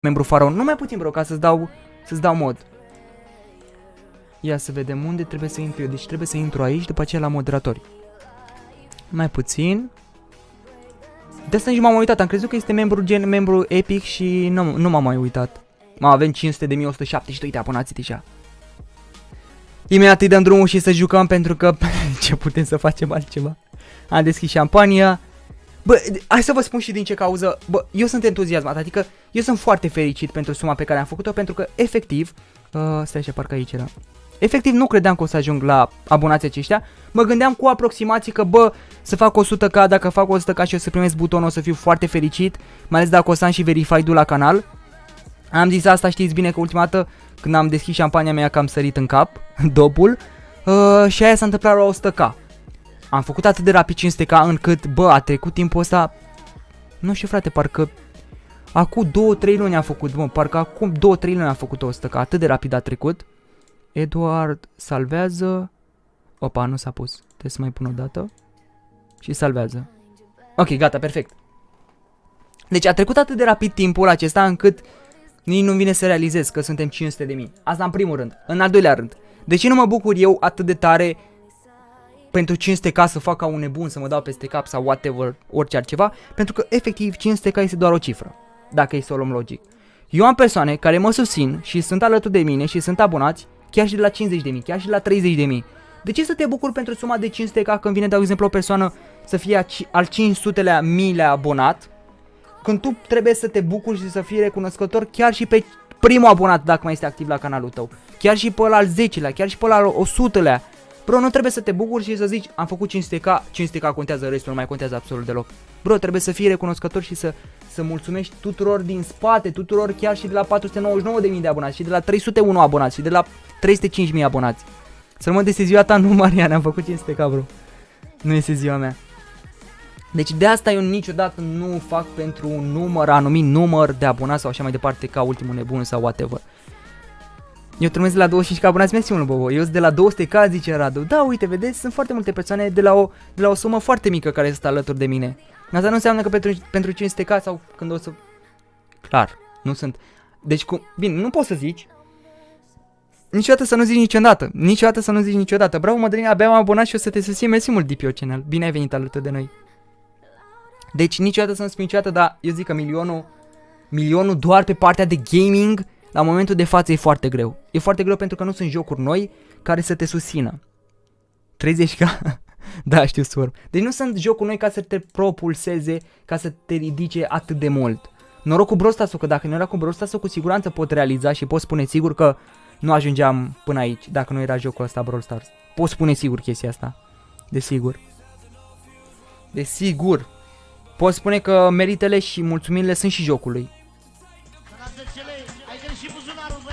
membru faraon. Nu mai puțin, bro, ca să-ți dau mod. Ia să vedem unde trebuie să intru eu. Deci trebuie să intru aici, după aceea la moderatori. Mai puțin. De asta nici m-am uitat, am crezut că este membru Epic și nu m-am mai uitat. Avem 500.172 de abonați deja. Imediat îi dăm drumul și să jucăm pentru că ce putem să facem altceva. Am deschis șampania. Bă, hai să vă spun și din ce cauză. Bă, eu sunt entuziasmat, adică eu sunt foarte fericit pentru suma pe care am făcut-o, pentru că efectiv, stai așa, parcă aici era. Efectiv nu credeam că o să ajung la abonații aceștia. Mă gândeam cu aproximații că, bă, să fac 100k, dacă fac 100k și o să primesc butonul, o să fiu foarte fericit, mai ales dacă o să am și verified-ul la canal. Am zis asta, știți bine că ultima dată când am deschis șampania mea că am sărit în cap, dopul, și aia s-a întâmplat la 100k. Am făcut atât de rapid 500k încât, bă, a trecut timpul ăsta, nu știu frate, parcă acum 2-3 luni am făcut, bă, parcă acum 2-3 luni am făcut 100k, atât de rapid a trecut. Eduard salvează, opa, nu s-a pus, trebuie să mai pun o dată și salvează. Ok, gata, perfect. Deci a trecut atât de rapid timpul acesta încât nici nu vine să realizez că suntem 500.000. Asta în primul rând. În al doilea rând, de ce nu mă bucur eu atât de tare pentru 500k să fac ca un nebun, să mă dau peste cap sau whatever, orice altceva? Pentru că efectiv 500k este doar o cifră, dacă e să o luăm logic. Eu am persoane care mă susțin și sunt alături de mine și sunt abonați chiar și de la 50.000, chiar și de la 30.000. De ce să te bucuri pentru suma de 500k când vine, de exemplu, o persoană să fie al 500-lea milea abonat, când tu trebuie să te bucuri și să fii recunoscător chiar și pe primul abonat dacă mai este activ la canalul tău, chiar și pe ăla al 10-lea, chiar și pe ăla al 100-lea. Bro, nu trebuie să te bucuri și să zici am făcut 500k, 500k contează, restul nu mai contează absolut deloc. Bro, trebuie să fii recunoscător și să mulțumești tuturor din spate, tuturor chiar și de la 499.000 de abonați și de la 301 abonați și de la 305.000 abonați. Să rămân de ziua ta, nu Mariana, am făcut 500k, bro. Nu este ziua mea. Deci de asta eu niciodată nu fac pentru un număr, anumit număr de abonați sau așa mai departe ca ultimul nebun sau whatever. Eu trimis de la 25k abonați, mersi mult, bobo. Eu sunt de la 200k, zice Radu. Da, uite, vedeți, sunt foarte multe persoane de la o sumă foarte mică care sunt alături de mine. Asta nu înseamnă că pentru 500k sau când o să... Clar, nu sunt. Deci, bine, nu poți să zici. Niciodată să nu zici niciodată. Niciodată să nu zici niciodată. Bravo, Mădălina, abia am abonat și o să te susțin. Mersi mult, DPO Channel. Bine ai venit alături de noi. Deci niciodată să nu spui niciodată, dar eu zic că milionul doar pe partea de gaming la momentul de față e foarte greu. E foarte greu pentru că nu sunt jocuri noi care să te susțină. 30k? Da, știu, Swarm. Deci nu sunt jocuri noi ca să te propulseze, ca să te ridice atât de mult. Noroc cu Brawl Stars-ul, că dacă nu era cu Brawl Stars-ul, cu siguranță pot realiza și pot spune sigur că nu ajungeam până aici dacă nu era jocul ăsta Brawl Stars. Pot spune sigur chestia asta. Desigur. Desigur. Pot spune că meritele și mulțumirile sunt și jocului.